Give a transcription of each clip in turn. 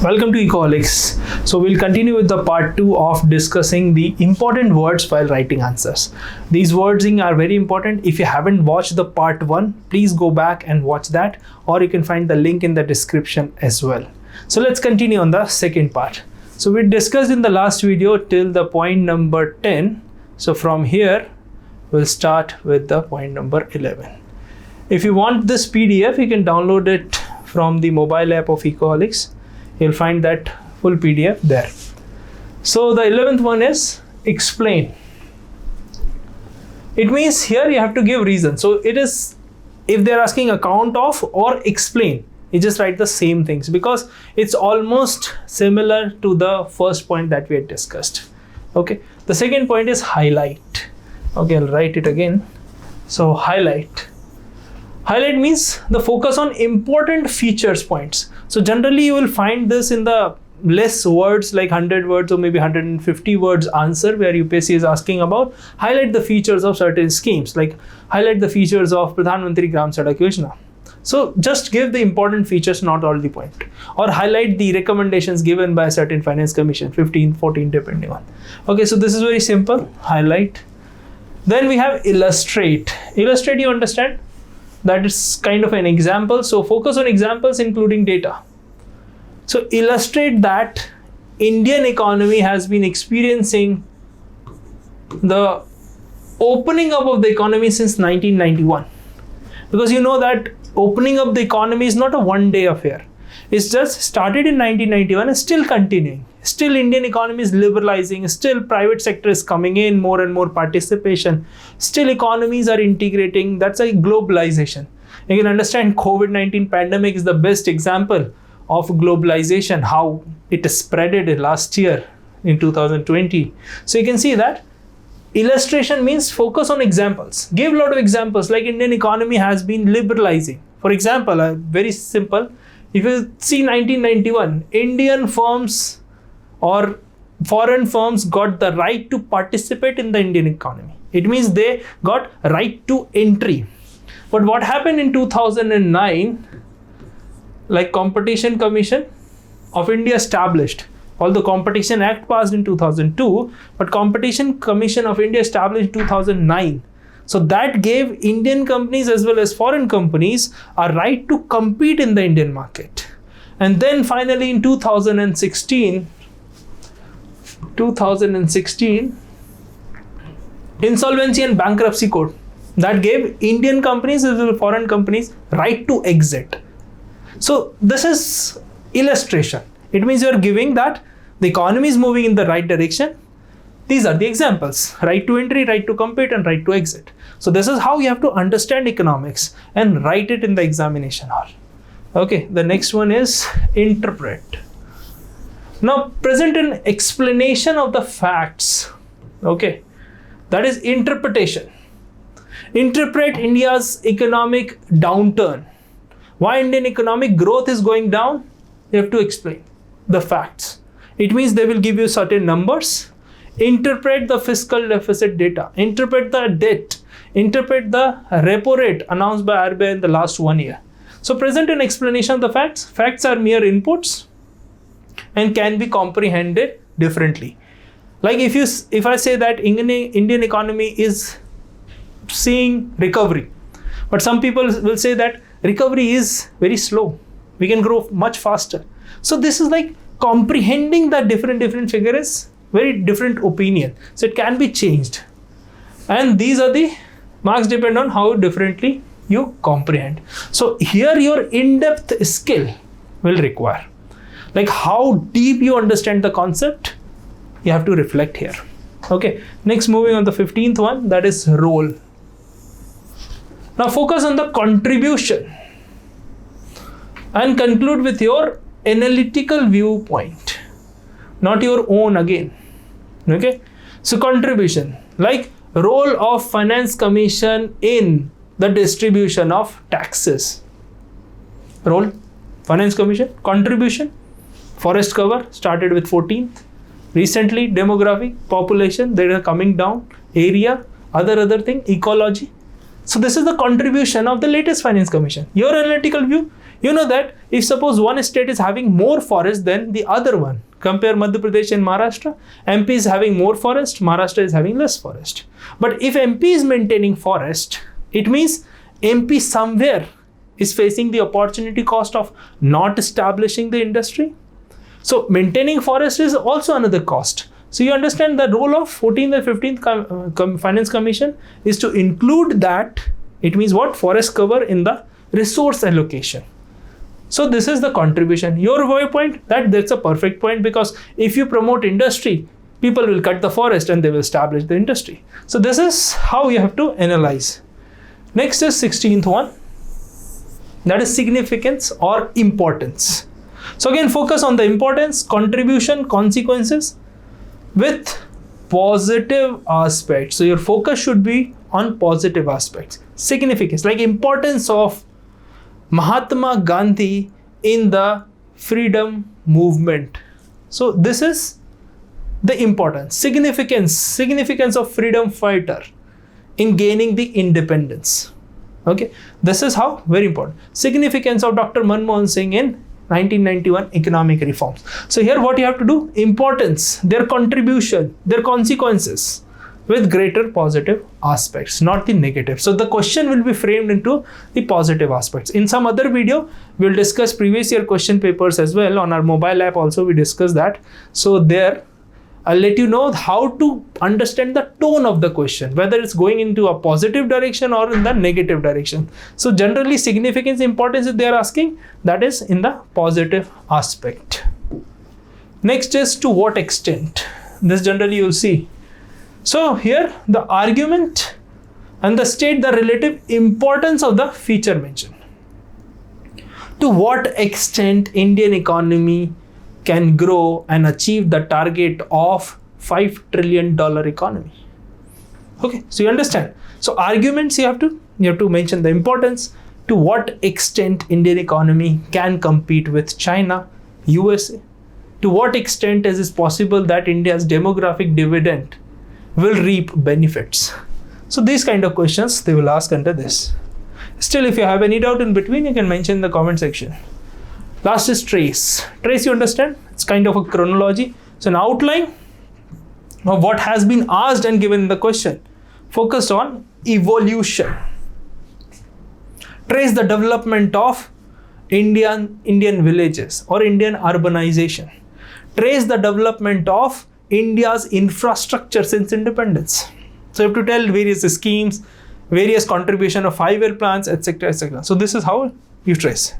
Welcome to Ecoholics. So we'll continue with the part 2 of discussing the important words while writing answers. These wording are very important. If you haven't watched the part 1, please go back and watch that, or you can find the link in the description as well. So let's continue on the second part. So we discussed in the last video till the point number 10. So from here, we'll start with the point number 11. If you want this PDF, you can download it from the mobile app of Ecoholics. You'll find that full PDF there. So the 11th one is explain. It means here you have to give reason. So it is, if they're asking account of or explain, you just write the same things because it's almost similar to the first point that we had discussed. Okay. The second point is highlight. Okay, I'll write it again. So highlight. Highlight means the focus on important features points. So generally you will find this in the less words, like 100 words or maybe 150 words answer, where UPSC is asking about highlight the features of certain schemes, like highlight the features of Pradhan Mantri Gram Sadak Yojana. So just give the important features, not all the point, or highlight the recommendations given by a certain finance commission, 15, 14 depending on. Okay, so this is very simple, highlight. Then we have illustrate. Illustrate, you understand? That is kind of an example. So focus on examples including data. So illustrate that Indian economy has been experiencing the opening up of the economy since 1991. Because you know that opening up the economy is not a one-day affair. It's just started in 1991 and still continuing. Still Indian economy is liberalizing, still private sector is coming in, more and more participation. Still economies are integrating. That's a globalization. You can understand COVID-19 pandemic is the best example of globalization, how it spreaded last year in 2020. So you can see that illustration means focus on examples. Give a lot of examples, like Indian economy has been liberalizing. For example, very simple. If you see 1991, Indian firms or foreign firms got the right to participate in the Indian economy. It means they got right to entry. But what happened in 2009, like Competition Commission of India established, although Competition Act passed in 2002, but Competition Commission of India established in 2009. So that gave Indian companies as well as foreign companies a right to compete in the Indian market. And then finally in 2016, Insolvency and Bankruptcy Code, that gave Indian companies as well as foreign companies right to exit. So this is illustration. It means you are giving that the economy is moving in the right direction. These are the examples: right to entry, right to compete, and right to exit. So this is how you have to understand economics and write it in the examination hall. Okay, the next one is interpret. Now present an explanation of the facts. Okay, that is interpretation. Interpret India's economic downturn. Why Indian economic growth is going down? You have to explain the facts. It means they will give you certain numbers. Interpret the fiscal deficit data. Interpret the debt. Interpret the repo rate announced by RBI in the last 1 year. So present an explanation of the facts. Facts are mere inputs and can be comprehended differently. Like if I say that Indian economy is seeing recovery, but some people will say that recovery is very slow. We can grow much faster. So this is like comprehending that different figure is very different opinion. So it can be changed. And these are the marks depend on how differently you comprehend. So here your in-depth skill will require. Like how deep you understand the concept, you have to reflect here. Okay, next moving on the 15th one, that is role. Now focus on the contribution and conclude with your analytical viewpoint, not your own again. Okay, so contribution, like role of finance commission in the distribution of taxes. Role, finance commission, contribution, forest cover started with 14th. Recently, demography, population, they are coming down, area, other thing, ecology. So this is the contribution of the latest finance commission. Your analytical view, You know that if suppose one state is having more forest than the other one, compare Madhya Pradesh and Maharashtra, MP is having more forest, Maharashtra is having less forest. But if MP is maintaining forest, it means MP somewhere is facing the opportunity cost of not establishing the industry. So maintaining forest is also another cost. So you understand the role of 14th and 15th Finance Commission is to include that. It means what? Forest cover in the resource allocation. So this is the contribution. Your viewpoint, that's a perfect point, because if you promote industry, people will cut the forest and they will establish the industry. So this is how you have to analyze. Next is 16th one. That is significance or importance. So again, focus on the importance, contribution, consequences with positive aspects. So your focus should be on positive aspects. Significance, like importance of Mahatma Gandhi in the freedom movement. So this is the importance. Significance of freedom fighter in gaining the independence. Okay, this is how very important. Significance of Dr. Manmohan Singh in 1991 economic reforms. So here what you have to do, importance, their contribution, their consequences with greater positive aspects, not the negative. So the question will be framed into the positive aspects. In some other video, we'll discuss previous year question papers as well. On our mobile app also we discuss that. So there I'll let you know how to understand the tone of the question, whether it's going into a positive direction or in the negative direction. So generally significance, importance, if they are asking, that is in the positive aspect. Next is to what extent. This generally you'll see. So here the argument and the state the relative importance of the feature mentioned. To what extent Indian economy can grow and achieve the target of $5 trillion economy. Okay, so you understand. So arguments you have to mention the importance, to what extent Indian economy can compete with China, USA. To what extent is it possible that India's demographic dividend will reap benefits. So these kind of questions they will ask under this. Still, if you have any doubt in between, you can mention in the comment section. Last is trace. Trace, you understand? It's kind of a chronology. So an outline of what has been asked and given in the question. Focused on evolution. Trace the development of Indian villages or Indian urbanization. Trace the development of India's infrastructure since independence. So you have to tell various schemes, various contribution of 5-year plans, etc., etc. So this is how you trace.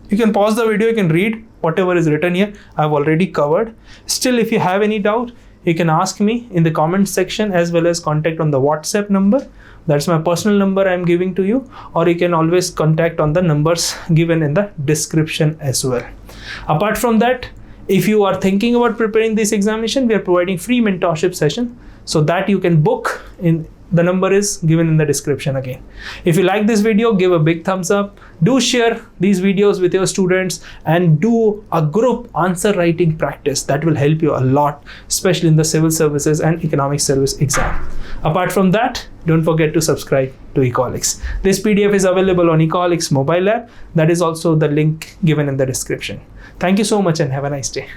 You can pause the video, you can read whatever is written here. I've already covered. Still, if you have any doubt, you can ask me in the comment section, as well as contact on the WhatsApp number. That's my personal number I'm giving to you, or you can always contact on the numbers given in the description as well. Apart from that, if you are thinking about preparing this examination, we are providing free mentorship session, so that you can book in. The number is given in the description again. If you like this video, give a big thumbs up. Do share these videos with your students and do a group answer writing practice. That will help you a lot, especially in the civil services and economic service exam. Apart from that, don't forget to subscribe to Ecoholics. This PDF is available on Ecoholics mobile app. That is also the link given in the description. Thank you so much and have a nice day.